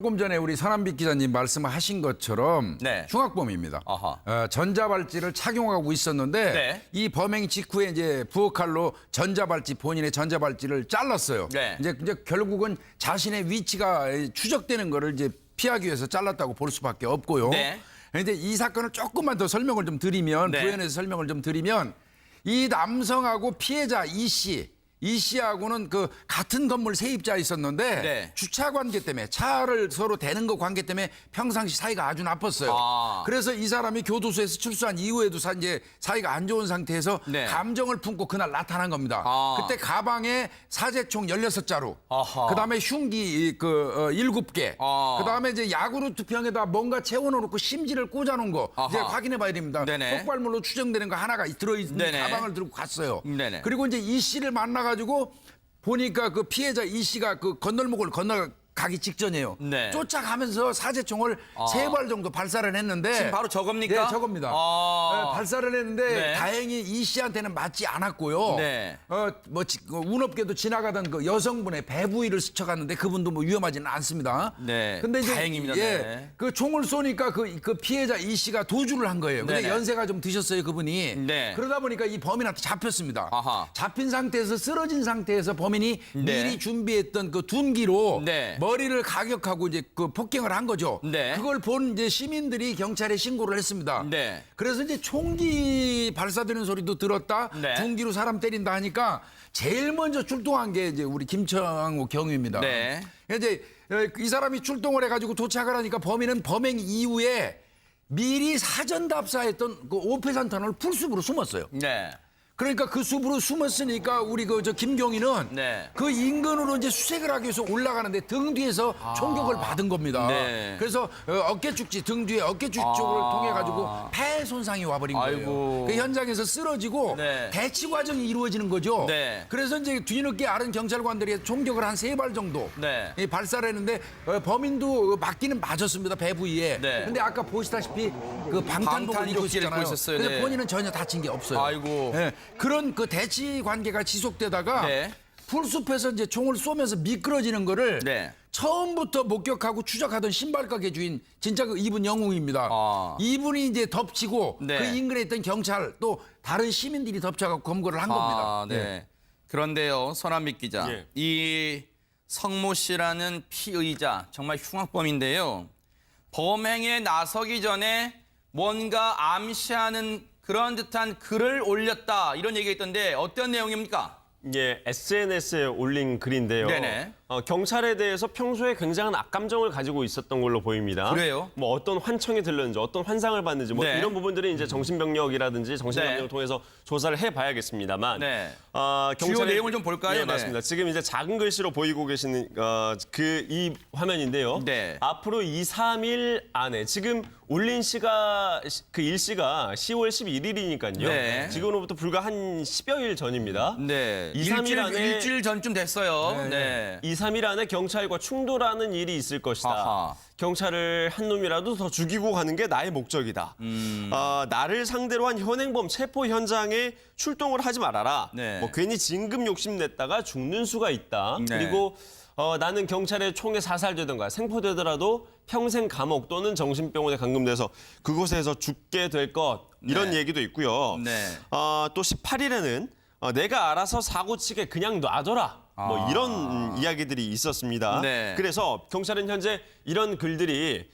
조금 전에 우리 서남빛 기자님 말씀하신 것처럼 네. 흉악범입니다. 아하. 전자발찌를 착용하고 있었는데 네. 이 범행 직후에 이제 부엌칼로 본인의 전자발찌를 잘랐어요. 네. 이제 결국은 자신의 위치가 추적되는 거를 이제 피하기 위해서 잘랐다고 볼 수밖에 없고요. 네. 그런데 이 사건을 조금만 더 설명을 좀 드리면 네. 부연해서 설명을 좀 드리면 이 남성하고 피해자 이 씨하고는 그 같은 건물 세입자에 있었는데 네. 주차 관계 때문에 차를 서로 대는 거 관계 때문에 평상시 사이가 아주 나빴어요. 그래서 이 사람이 교도소에서 출소한 이후에도 이제 사이가 안 좋은 상태에서 네. 감정을 품고 그날 나타난 겁니다. 그때 가방에 사제총 16자루, 아하. 그다음에 흉기 7개, 그다음에 이제 야구르트 병에다 뭔가 채워놓고 심지를 꽂아놓은 거 이제 확인해봐야 됩니다. 네네. 폭발물로 추정되는 거 하나가 들어있는 네네. 가방을 들고 갔어요. 네네. 그리고 이제 이 씨를 만나가지고 보니까 그 피해자 이 씨가 그 건널목을 건너가기 직전이에요. 네. 쫓아가면서 사제총을 3발 정도 발사를 했는데 지금 바로 저겁니까? 네, 저겁니다. 네, 발사를 했는데 네. 다행히 이 씨한테는 맞지 않았고요. 네. 운 없게도 지나가던 그 여성분의 배 부위를 스쳐갔는데 그분도 뭐 위험하지는 않습니다. 네. 근데 이제 다행입니다. 예, 네. 그 총을 쏘니까 그 피해자 이 씨가 도주를 한 거예요. 근데 네네. 연세가 좀 드셨어요, 그분이. 네. 그러다 보니까 이 범인한테 잡혔습니다. 아하. 잡힌 상태에서 쓰러진 상태에서 범인이 네. 미리 준비했던 그 둔기로 네. 머리를 가격하고 이제 그 폭행을 한 거죠. 네. 그걸 본 이제 시민들이 경찰에 신고를 했습니다. 네. 그래서 이제 총기 발사되는 소리도 들었다. 네. 둔기로 사람 때린다 하니까 제일 먼저 출동한 게 이제 우리 김창호 경위입니다. 네. 이제 이 사람이 출동을 해가지고 도착을 하니까 범인은 범행 이후에 미리 사전 답사했던 그 오페산 터널 풀숲으로 숨었어요. 네. 그러니까 그 숲으로 숨었으니까 우리 저 김경희는 네. 그 인근으로 이제 수색을 하기 위해서 올라가는데 등 뒤에서 총격을 받은 겁니다. 네. 그래서 어깨 축지, 등 뒤에 어깨 축지 쪽을 통해 가지고 폐 손상이 와버린 거예요. 아이고. 그 현장에서 쓰러지고 네. 대치 과정이 이루어지는 거죠. 네. 그래서 이제 뒤늦게 아는 경찰관들이 총격을 한 3발 정도 네. 발사를 했는데 범인도 맞기는 맞았습니다. 배 부위에. 네. 근데 아까 보시다시피 그 방탄복을 방탄 입고 조끼를 입고 있었잖아요. 있었어요. 근데 네. 본인은 전혀 다친 게 없어요. 아이고. 예, 그런 그 대치 관계가 지속되다가 네. 풀숲에서 이제 총을 쏘면서 미끄러지는 거를 네. 처음부터 목격하고 추적하던 신발가게 주인 진짜 그 이분 영웅입니다. 이분이 이제 덮치고 네. 그 인근에 있던 경찰 또 다른 시민들이 덮쳐가고 검거를 한 겁니다. 네. 그런데요, 서남빛 기자. 예. 이 성모 씨라는 피의자 정말 흉악범인데요. 범행에 나서기 전에 뭔가 암시하는 그런 듯한 글을 올렸다 이런 얘기가 있던데 어떤 내용입니까? 예, SNS에 올린 글인데요. 네네. 경찰에 대해서 평소에 굉장한 악감정을 가지고 있었던 걸로 보입니다. 그래요? 뭐 어떤 환청이 들렸는지, 어떤 환상을 봤는지, 뭐 네. 이런 부분들은 이제 정신병력이라든지 정신병력을 네. 통해서 조사를 해봐야겠습니다만, 네. 경찰의 내용을 좀 볼까요? 예, 네. 맞습니다. 지금 이제 작은 글씨로 보이고 계시는 이 화면인데요. 네. 앞으로 2, 3일 안에 지금 올린 시가 그 일시가 10월 11일이니까요. 네. 지금으로부터 불과 한 10여일 전입니다. 네. 2, 3일 안에 일주일 전쯤 됐어요. 네. 2, 3일 안에 경찰과 충돌하는 일이 있을 것이다. 아하. 경찰을 한 놈이라도 더 죽이고 가는 게 나의 목적이다. 나를 상대로 한 현행범 체포 현장에 출동을 하지 말아라. 네. 뭐 괜히 진급 욕심 냈다가 죽는 수가 있다. 네. 그리고 나는 경찰에 총에 사살되든가 생포되더라도 평생 감옥 또는 정신병원에 감금돼서 그곳에서 죽게 될 것. 이런 네. 얘기도 있고요. 네. 또 18일에는 내가 알아서 사고 치게 그냥 놔둬라. 뭐 이런 이야기들이 있었습니다. 네. 그래서 경찰은 현재 이런 글들이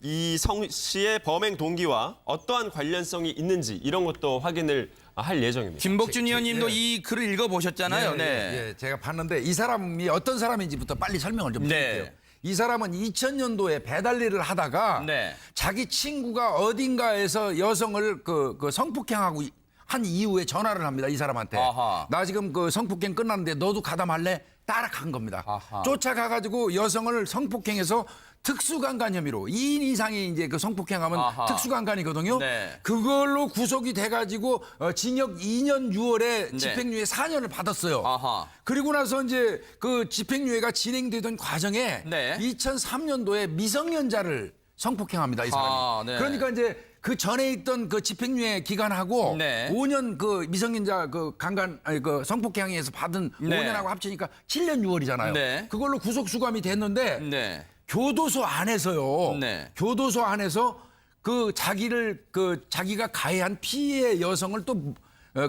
이 성 씨의 범행 동기와 어떠한 관련성이 있는지 이런 것도 확인을 할 예정입니다. 김복준 의원님도 예. 이 글을 읽어보셨잖아요. 네. 예, 제가 봤는데 이 사람이 어떤 사람인지부터 빨리 설명을 좀 드릴게요. 네. 이 사람은 2000년도에 배달 일을 하다가 네. 자기 친구가 어딘가에서 여성을 그 성폭행하고 한 이후에 전화를 합니다. 이 사람한테. 아하. 나 지금 그 성폭행 끝났는데 너도 가담할래? 따라간 겁니다. 아하. 쫓아가가지고 여성을 성폭행해서 특수강간 혐의로 2인 이상이 이제 그 성폭행하면 아하. 특수강간이거든요. 네. 그걸로 구속이 돼가지고 징역 2년 6월에 네. 집행유예 4년을 받았어요. 아하. 그리고 나서 이제 그 집행유예가 진행되던 과정에 네. 2003년도에 미성년자를 성폭행합니다, 이 사람이. 네. 그러니까 이제 그 전에 있던 그 집행유예 기간하고 네. 5년 그 미성년자 그 그 성폭행에서 받은 네. 5년하고 합치니까 7년 6월이잖아요. 네. 그걸로 구속 수감이 됐는데 네. 교도소 안에서요. 네. 교도소 안에서 자기가 가해한 피해 여성을 또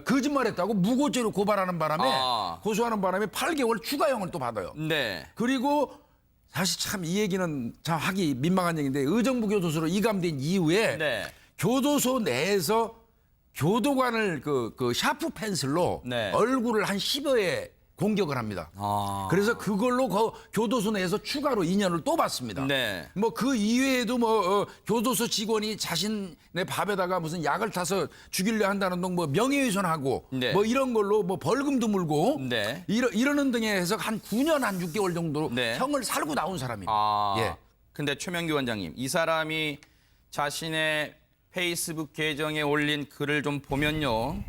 거짓말했다고 무고죄로 고발하는 바람에 고소하는 바람에 8개월 추가형을 또 받아요. 네. 그리고 사실 참 이 얘기는 참 하기 민망한 얘기인데 의정부 교도소로 이감된 이후에 네. 교도소 내에서 교도관을 그 샤프 펜슬로 네. 얼굴을 한 10여 회 공격을 합니다. 그래서 그걸로 교도소 내에서 추가로 2년을 또 받습니다. 네. 뭐 그 이외에도 교도소 직원이 자신의 밥에다가 무슨 약을 타서 죽이려 한다는 등 뭐 명예훼손하고 네. 뭐 이런 걸로 뭐 벌금도 물고 네. 이러는 등에 해서 한 9년 한 6개월 정도 네. 형을 살고 나온 사람입니다. 예. 근데 최명규 원장님, 이 사람이 자신의 페이스북 계정에 올린 글을 좀 보면요.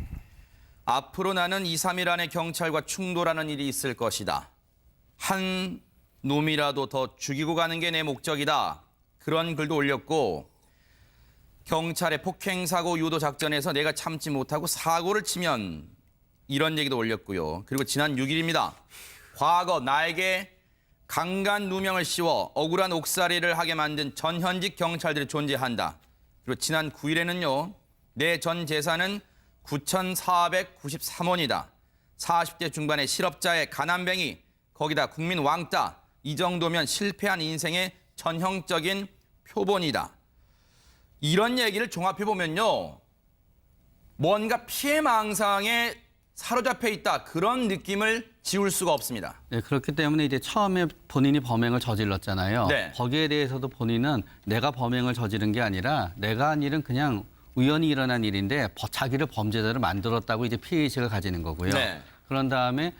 앞으로 나는 2, 3일 안에 경찰과 충돌하는 일이 있을 것이다. 한 놈이라도 더 죽이고 가는 게 내 목적이다. 그런 글도 올렸고 경찰의 폭행사고 유도 작전에서 내가 참지 못하고 사고를 치면 이런 얘기도 올렸고요. 그리고 지난 6일입니다. 과거 나에게 강간 누명을 씌워 억울한 옥살이를 하게 만든 전현직 경찰들이 존재한다. 그리고 지난 9일에는요. 내 전 재산은 9,493원이다. 40대 중반의 실업자의 가난뱅이, 거기다 국민 왕따. 이 정도면 실패한 인생의 전형적인 표본이다. 이런 얘기를 종합해보면요. 뭔가 피해망상에 사로잡혀 있다. 그런 느낌을 지울 수가 없습니다. 네, 그렇기 때문에 이제 처음에 본인이 범행을 저질렀잖아요. 네. 거기에 대해서도 본인은 내가 범행을 저지른 게 아니라 내가 한 일은 그냥 우연히 일어난 일인데 자기를 범죄자로 만들었다고 이제 피해의식을 가지는 거고요. 네. 그런 다음에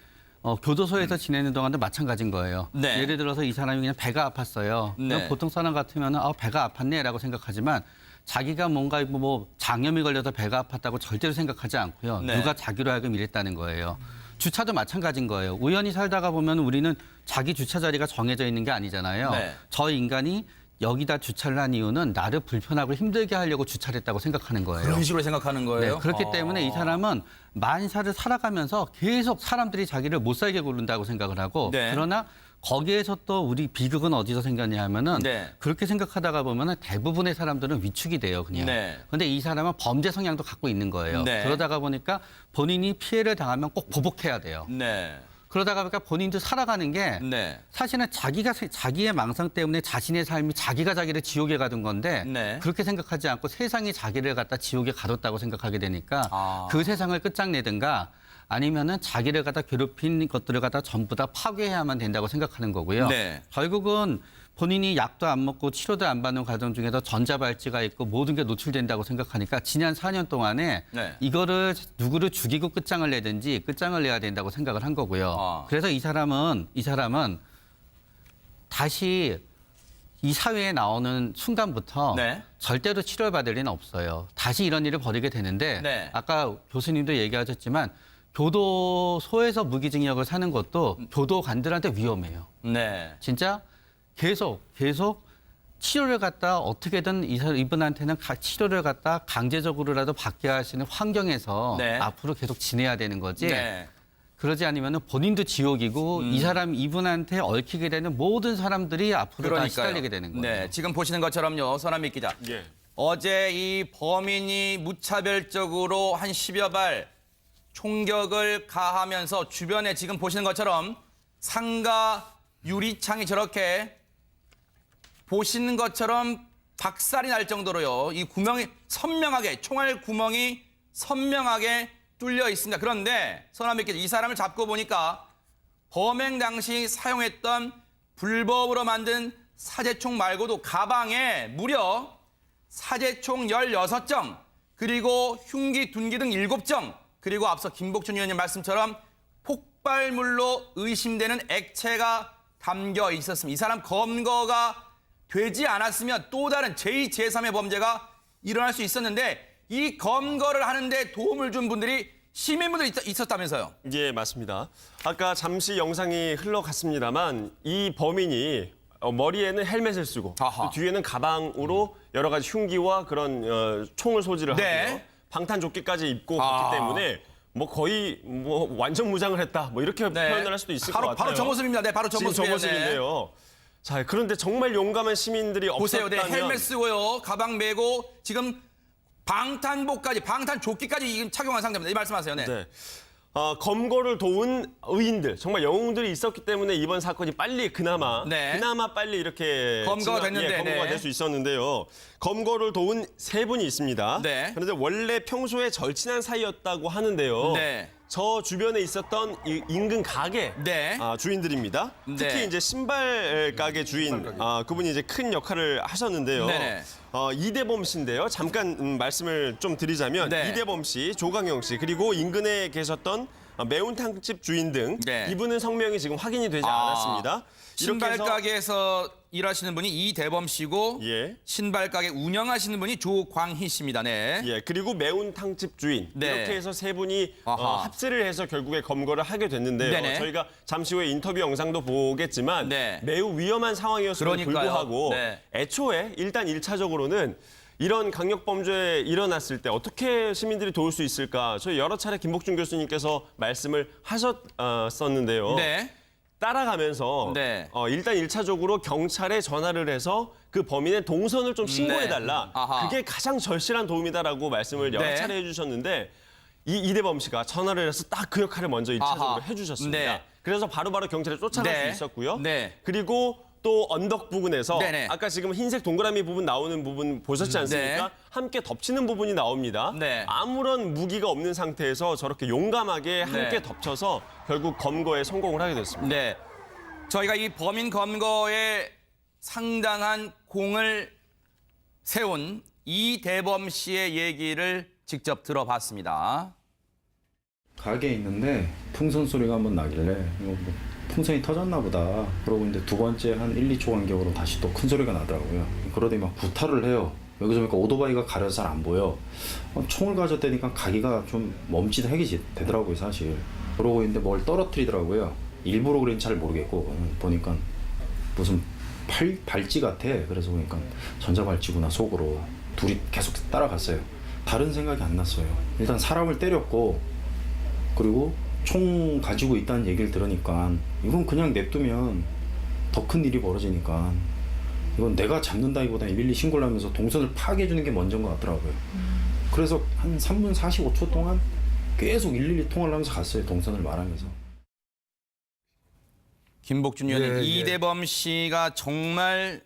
교도소에서 지내는 동안도 마찬가지인 거예요. 네. 예를 들어서 이 사람이 그냥 배가 아팠어요. 네. 그럼 보통 사람 같으면 배가 아팠네라고 생각하지만 자기가 뭔가 뭐 장염이 걸려서 배가 아팠다고 절대로 생각하지 않고요. 네. 누가 자기로 하여금 이랬다는 거예요. 주차도 마찬가지인 거예요. 우연히 살다가 보면 우리는 자기 주차 자리가 정해져 있는 게 아니잖아요. 네. 저 인간이 여기다 주차를 한 이유는 나를 불편하고 힘들게 하려고 주차를 했다고 생각하는 거예요. 그런 식으로 생각하는 거예요? 네, 그렇기 때문에 이 사람은 만사를 살아가면서 계속 사람들이 자기를 못 살게 굴른다고 생각을 하고 네. 그러나 거기에서 또 우리 비극은 어디서 생겼냐 하면은 네. 그렇게 생각하다가 보면은 대부분의 사람들은 위축이 돼요, 그냥. 네. 근데 이 사람은 범죄 성향도 갖고 있는 거예요. 네. 그러다가 보니까 본인이 피해를 당하면 꼭 보복해야 돼요. 네. 그러다가 보니까 본인도 살아가는 게 네. 사실은 자기의 망상 때문에 자신의 삶이 자기가 자기를 지옥에 가둔 건데 네. 그렇게 생각하지 않고 세상이 자기를 갖다 지옥에 가뒀다고 생각하게 되니까 그 세상을 끝장내든가 아니면은 자기를 갖다 괴롭힌 것들을 갖다 전부 다 파괴해야만 된다고 생각하는 거고요. 네. 결국은 본인이 약도 안 먹고 치료도 안 받는 과정 중에서 전자발찌가 있고 모든 게 노출된다고 생각하니까 지난 4년 동안에 네. 이거를 누구를 죽이고 끝장을 내든지 끝장을 내야 된다고 생각을 한 거고요. 그래서 이 사람은 다시 이 사회에 나오는 순간부터 네. 절대로 치료를 받을 리는 없어요. 다시 이런 일을 벌이게 되는데 네. 아까 교수님도 얘기하셨지만 교도소에서 무기징역을 사는 것도 교도관들한테 위험해요. 네. 진짜 계속 치료를 갖다 어떻게든 이분한테는 치료를 갖다 강제적으로라도 받게 하시는 환경에서 네. 앞으로 계속 지내야 되는 거지. 네. 그러지 않으면 본인도 지옥이고 이분한테 얽히게 되는 모든 사람들이 앞으로 다 시달리게 되는 거예요. 네. 지금 보시는 것처럼요. 서남미 기자. 예. 어제 이 범인이 무차별적으로 한 10여 발 총격을 가하면서 주변에 지금 보시는 것처럼 상가 유리창이 저렇게 보시는 것처럼 박살이 날 정도로요. 이 구멍이 선명하게 총알 구멍이 선명하게 뚫려 있습니다. 그런데 서남미 기자, 이 사람을 잡고 보니까 범행 당시 사용했던 불법으로 만든 사제총 말고도 가방에 무려 사제총 16정, 그리고 흉기, 둔기 등 7정, 그리고 앞서 김복준 의원님 말씀처럼 폭발물로 의심되는 액체가 담겨 있었습니다. 이 사람 검거가 되지 않았으면 또 다른 제2, 제3의 범죄가 일어날 수 있었는데 이 검거를 하는데 도움을 준 분들이 시민분들이 있었다면서요? 예, 맞습니다. 아까 잠시 영상이 흘러갔습니다만 이 범인이 머리에는 헬멧을 쓰고 또 뒤에는 가방으로 여러 가지 흉기와 그런 총을 소지를 네. 하고요. 방탄조끼까지 입고 갔기 때문에 뭐 거의 뭐 완전 무장을 했다. 뭐 이렇게 네. 표현을 할 수도 있을 것 같아요. 바로 저 모습입니다. 네, 바로 저 지금 모습이에요. 저 모습인데요. 자, 그런데 정말 용감한 시민들이 보세요. 네, 없었다면 헬멧 쓰고요. 가방 메고 지금 방탄복까지 방탄조끼까지 지금 착용한 상태입니다. 이 말씀하세요. 네. 네. 검거를 도운 의인들, 정말 영웅들이 있었기 때문에 이번 사건이 빨리 그나마 빨리 이렇게 검거가 됐는데, 검거가 될 수 있었는데요. 검거를 도운 세 분이 있습니다. 네. 그런데 원래 평소에 절친한 사이였다고 하는데요. 네. 저 주변에 있었던 이 인근 가게 네. 주인들입니다. 특히 네. 이제 신발 가게 주인 그분이 이제 큰 역할을 하셨는데요. 네네. 이대범 씨인데요. 잠깐 말씀을 좀 드리자면 네. 이대범 씨, 조강영 씨 그리고 인근에 계셨던 매운탕집 주인 등 네. 이분은 성명이 지금 확인이 되지 않았습니다. 신발 이렇게 해서 가게에서 일하시는 분이 이대범 씨고 예. 신발 가게 운영하시는 분이 조광희 씨입니다. 네. 예, 그리고 매운탕집 주인 네. 이렇게 해서 세 분이 아하. 합세를 해서 결국에 검거를 하게 됐는데요. 네네. 저희가 잠시 후에 인터뷰 영상도 보겠지만 네. 매우 위험한 상황이었음에도 그러니까요. 불구하고 네. 애초에 일단 1차적으로는 이런 강력범죄 일어났을 때 어떻게 시민들이 도울 수 있을까? 저희 여러 차례 김복준 교수님께서 말씀을 하셨었는데요. 네. 따라가면서 네. 일단 1차적으로 경찰에 전화를 해서 그 범인의 동선을 좀 신고해달라. 네. 아하. 그게 가장 절실한 도움이다라고 말씀을 여러 네. 차례 해주셨는데 이대범 씨가 전화를 해서 딱 그 역할을 먼저 1차적으로 아하. 해주셨습니다. 네. 그래서 바로바로 경찰에 쫓아갈 네. 수 있었고요. 네. 그리고 또 언덕 부근에서 네네. 아까 지금 흰색 동그라미 부분 나오는 부분 보셨지 않습니까? 네. 함께 덮치는 부분이 나옵니다. 네. 아무런 무기가 없는 상태에서 저렇게 용감하게 함께 네. 덮쳐서 결국 검거에 성공을 하게 됐습니다. 네. 저희가 이 범인 검거에 상당한 공을 세운 이대범 씨의 얘기를 직접 들어봤습니다. 가게에 있는데 풍선 소리가 한번 나길래 이거 뭐 풍선이 터졌나 보다. 그러고 이제 두 번째 한 1, 2초 간격으로 다시 또 큰 소리가 나더라고요. 그러더니 막 구타를 해요. 여기서 보니까 오토바이가 가려서 잘 안 보여. 총을 가졌다니까 가기가 좀 멈칫하게 되더라고요, 사실. 그러고 있는데 뭘 떨어뜨리더라고요. 일부러 그런지 잘 모르겠고 보니까 무슨 발찌 같아. 그래서 보니까 전자발찌구나 속으로. 둘이 계속 따라갔어요. 다른 생각이 안 났어요. 일단 사람을 때렸고 그리고 총 가지고 있다는 얘기를 들으니까 이건 그냥 냅두면 더 큰 일이 벌어지니까 이건 내가 잡는다기보다는 112 신고를 하면서 동선을 파악해주는 게 먼저인 것 같더라고요. 그래서 한 3분 45초 동안 계속 112 통화를 하면서 갔어요. 동선을 말하면서. 김복준 의원님, 예, 예. 이대범 씨가 정말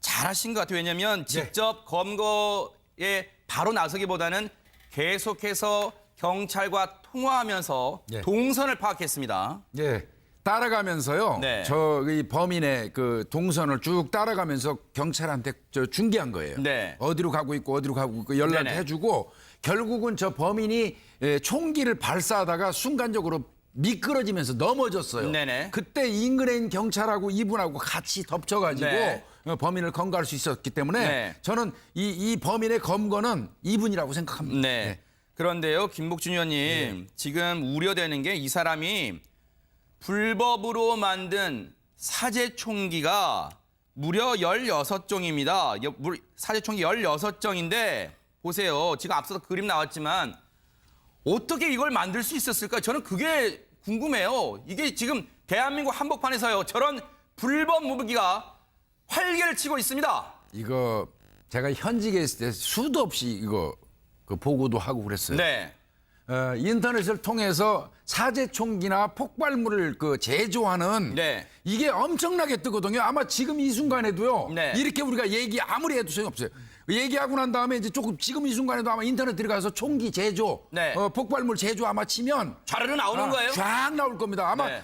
잘하신 것 같아요. 왜냐하면 직접 검거에 바로 나서기보다는 계속해서 경찰과 통화하면서 예. 동선을 파악했습니다. 예. 따라가면서요. 네. 이 범인의 그 동선을 쭉 따라가면서 경찰한테 중계한 거예요. 네. 어디로 가고 있고 연락을 네네. 해주고 결국은 저 범인이 총기를 발사하다가 순간적으로 미끄러지면서 넘어졌어요. 네네. 그때 인근에 있는 경찰하고 이분하고 같이 덮쳐가지고 네. 범인을 검거할 수 있었기 때문에 네. 저는 이 범인의 검거는 이분이라고 생각합니다. 네. 그런데요, 김복준 의원님, 지금 우려되는 게 이 사람이 불법으로 만든 사제총기가 무려 16종입니다. 사제총기 16종인데 보세요. 지금 앞서서 그림 나왔지만 어떻게 이걸 만들 수 있었을까? 저는 그게 궁금해요. 이게 지금 대한민국 한복판에서요. 저런 불법 무기가 활개를 치고 있습니다. 이거 제가 현직에 있을 때 수도 없이 이거 그 보고도 하고 그랬어요. 네. 인터넷을 통해서 사제총기나 폭발물을 그 제조하는 네. 이게 엄청나게 뜨거든요. 아마 지금 이 순간에도요. 네. 이렇게 우리가 아무리 해도 소용없어요. 얘기하고 난 다음에 이제 조금 지금 이 순간에도 아마 인터넷 들어가서 총기 제조, 네. 폭발물 제조 아마 치면 좌르르 나오는 거예요? 쫙 나올 겁니다. 아마 네.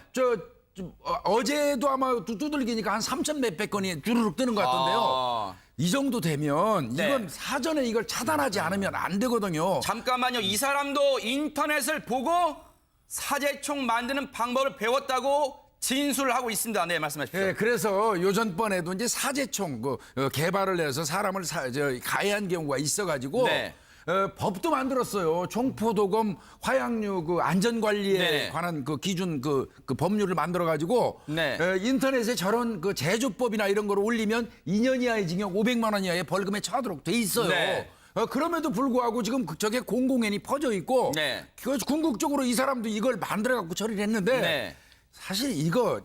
어제도 아마 두들기니까 한 3천 몇백 건이 주르륵 뜨는 것 같던데요. 이 정도 되면 네. 이건 사전에 이걸 차단하지 않으면 안 되거든요. 잠깐만요. 이 사람도 인터넷을 보고 사제총 만드는 방법을 배웠다고 진술을 하고 있습니다. 네, 말씀하십시오. 예, 그래서 요전번에도 이제 사제총 개발을 해서 사람을 가해한 경우가 있어가지고 네. 법도 만들었어요. 총포도검 화약류 그 안전관리에 네네. 관한 그 기준 그 법률을 만들어가지고 네. 인터넷에 저런 그 제조법이나 이런 거를 올리면 2년 이하의 징역 500만 원 이하의 벌금에 처하도록 돼 있어요. 네. 그럼에도 불구하고 지금 저게 공공연히 퍼져 있고 네. 궁극적으로 이 사람도 이걸 만들어갖고 처리를 했는데 네. 사실 이거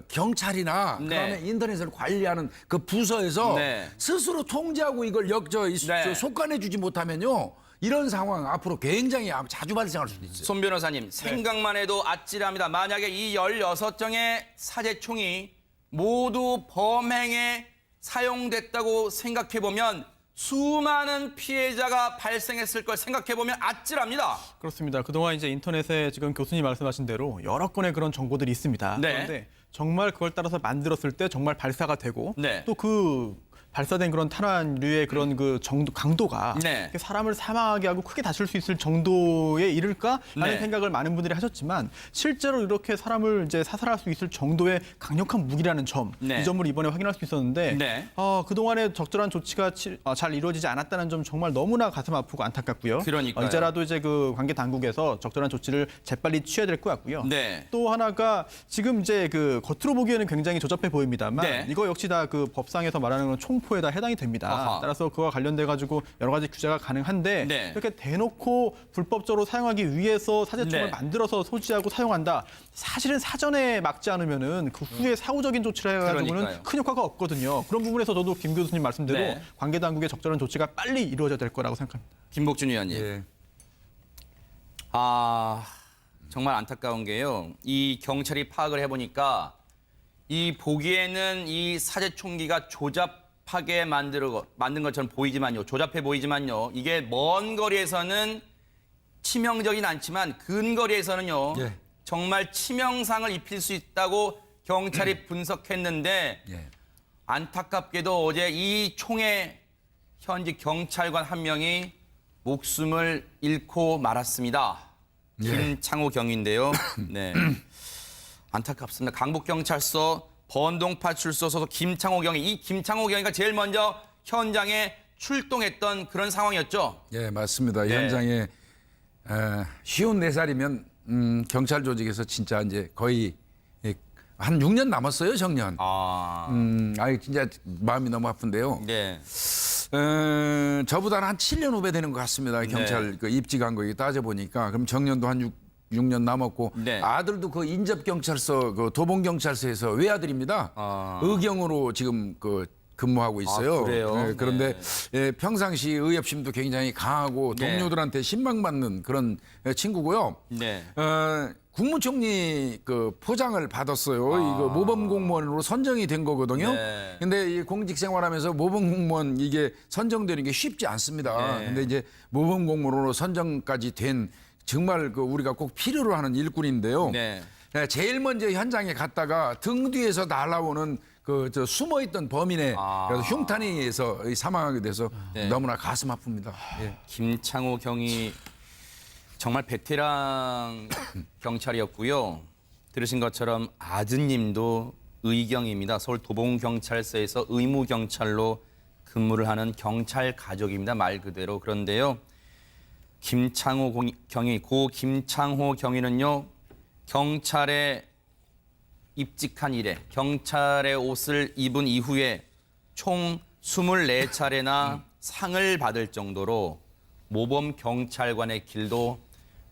경찰이나 네. 그다음에 인터넷을 관리하는 그 부서에서 네. 스스로 통제하고 이걸 네. 속관해주지 못하면요. 이런 상황 앞으로 굉장히 자주 발생할 수도 있어요. 손 변호사님, 생각만 해도 아찔합니다. 만약에 이 16정의 사제총이 모두 범행에 사용됐다고 생각해보면 수많은 피해자가 발생했을 걸 생각해보면 아찔합니다. 그렇습니다. 그동안 이제 인터넷에 지금 교수님 말씀하신 대로 여러 건의 그런 정보들이 있습니다. 네. 그런데 정말 그걸 따라서 만들었을 때 정말 발사가 되고 네. 또 그 발사된 그런 탄환류의 그런 그 정도 강도가 네. 사람을 사망하게 하고 크게 다칠 수 있을 정도에 이를까라는 네. 생각을 많은 분들이 하셨지만 실제로 이렇게 사람을 이제 사살할 수 있을 정도의 강력한 무기라는 점, 네. 이 점을 이번에 확인할 수 있었는데 네. 그동안에 적절한 조치가 잘 이루어지지 않았다는 점 정말 너무나 가슴 아프고 안타깝고요. 그러니까요. 이제라도 이제 그 관계 당국에서 적절한 조치를 재빨리 취해야 될 것 같고요. 네. 또 하나가 지금 이제 그 겉으로 보기에는 굉장히 조잡해 보입니다만 네. 이거 역시 다 그 법상에서 말하는 건 총포에다 해당이 됩니다. 아하. 따라서 그와 관련돼 가지고 여러 가지 규제가 가능한데 네. 이렇게 대놓고 불법적으로 사용하기 위해서 사제총을 네. 만들어서 소지하고 사용한다. 사실은 사전에 막지 않으면은 그 후에 사후적인 조치를 해가지고는 그러니까요. 큰 효과가 없거든요. 그런 부분에서 저도 김 교수님 말씀대로 네. 관계 당국의 적절한 조치가 빨리 이루어져야 될 거라고 생각합니다. 김복준 의원님. 예. 정말 안타까운 게요. 이 경찰이 파악을 해보니까 이 보기에는 이 사제총기가 조잡하게 만든 것처럼 보이지만요. 조잡해 보이지만요. 이게 먼 거리에서는 치명적이진 않지만 근거리에서는요. 예. 정말 치명상을 입힐 수 있다고 경찰이 분석했는데 예. 안타깝게도 어제 이 총에 현직 경찰관 한 명이 목숨을 잃고 말았습니다. 김창호 경위인데요. 네. 안타깝습니다. 강북경찰서 번동파출소 소속 김창호 경위. 이 김창호 경위가 제일 먼저 현장에 출동했던 그런 상황이었죠. 예, 맞습니다. 네. 현장에 54살이면 경찰 조직에서 진짜 이제 거의 한 6년 남았어요, 정년. 진짜 마음이 너무 아픈데요. 네. 저보다는 한 7년 후배 되는 것 같습니다. 경찰 그 입직한 거 따져 보니까 그럼 정년도 한 6년 남았고 네. 아들도 그 인접경찰서 그 도봉경찰서에서 외아들입니다. 의경으로 지금 그 근무하고 있어요. 그래요? 예, 그런데 네. 예, 평상시 의협심도 굉장히 강하고 네. 동료들한테 신망받는 그런 친구고요. 네. 국무총리 그 포장을 받았어요. 이거 모범 공무원으로 선정이 된 거거든요. 네. 근데 이 공직 생활하면서 모범 공무원 이게 선정되는 게 쉽지 않습니다. 네. 근데 이제 모범 공무원으로 선정까지 된 정말 그 우리가 꼭 필요로 하는 일꾼인데요. 네. 제일 먼저 현장에 갔다가 등 뒤에서 날아오는 그 저 숨어있던 범인의 그래서 흉탄에 의해서 사망하게 돼서 네. 너무나 가슴 아픕니다. 예. 김창호 경위 정말 베테랑 경찰이었고요. 들으신 것처럼 아드님도 의경입니다. 서울 도봉경찰서에서 의무경찰로 근무를 하는 경찰 가족입니다. 말 그대로. 그런데요. 김창호 경위, 고 김창호 경위는요. 경찰에 입직한 이래 경찰의 옷을 입은 이후에 총 24차례나 상을 받을 정도로 모범 경찰관의 길도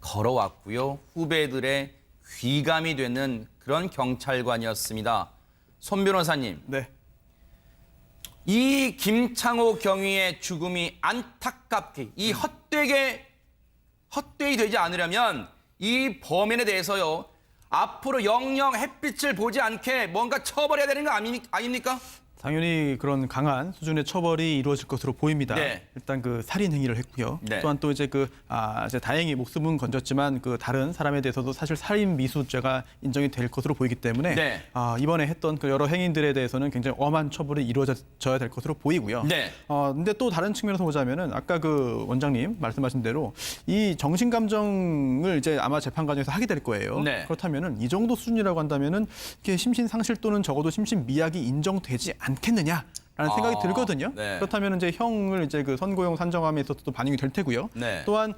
걸어왔고요. 후배들의 귀감이 되는 그런 경찰관이었습니다. 손 변호사님, 네. 이 김창호 경위의 죽음이 안타깝게 이 헛되이 되지 않으려면 이 범인에 대해서요. 앞으로 영영 햇빛을 보지 않게 뭔가 처벌해야 되는 거 아닙니까? 당연히 그런 강한 수준의 처벌이 이루어질 것으로 보입니다. 네. 일단 그 살인 행위를 했고요. 네. 또한 또 이제 이제 다행히 목숨은 건졌지만 그 다른 사람에 대해서도 사실 살인 미수죄가 인정이 될 것으로 보이기 때문에 네. 이번에 했던 그 여러 행위들에 대해서는 굉장히 엄한 처벌이 이루어져야 될 것으로 보이고요. 네. 근데 또 다른 측면에서 보자면은 아까 그 원장님 말씀하신 대로 이 정신 감정을 이제 아마 재판 과정에서 하게 될 거예요. 네. 그렇다면은 이 정도 수준이라고 한다면은 이게 심신 상실 또는 적어도 심신 미약이 인정되지 않겠느냐라는 생각이 들거든요. 네. 그렇다면 이제 형을 이제 그 선고형 산정함에 있어서도 반영이 될 테고요. 네. 또한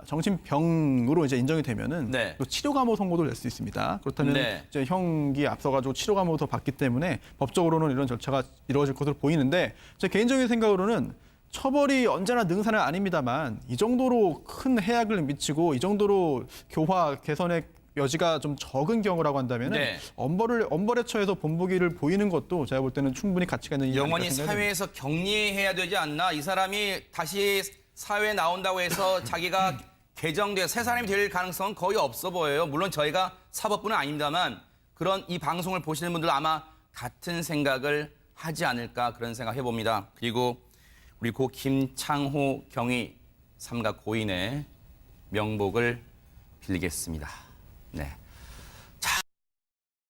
정신병으로 이제 인정이 되면은 네. 또 치료 감호 선고도 낼 수 있습니다. 그렇다면 네. 이제 형이 앞서가지고 치료 감호도 더 받기 때문에 법적으로는 이런 절차가 이루어질 것으로 보이는데 제 개인적인 생각으로는 처벌이 언제나 능사는 아닙니다만 이 정도로 큰 해악을 미치고 이 정도로 교화 개선에 여지가 좀 적은 경우라고 한다면은 네. 엄벌에 처해서 본보기를 보이는 것도 제가 볼 때는 충분히 가치가 있는 일이 영원히 아닐까 생각이 듭니다. 사회에서 격리해야 되지 않나? 이 사람이 다시 사회에 나온다고 해서 자기가 개정돼 새 사람이 될 가능성은 거의 없어 보여요. 물론 저희가 사법부는 아닙니다만 그런 이 방송을 보시는 분들 아마 같은 생각을 하지 않을까 그런 생각 해봅니다. 그리고 우리 고 김창호 경위 삼가 고인의 명복을 빌겠습니다. 네.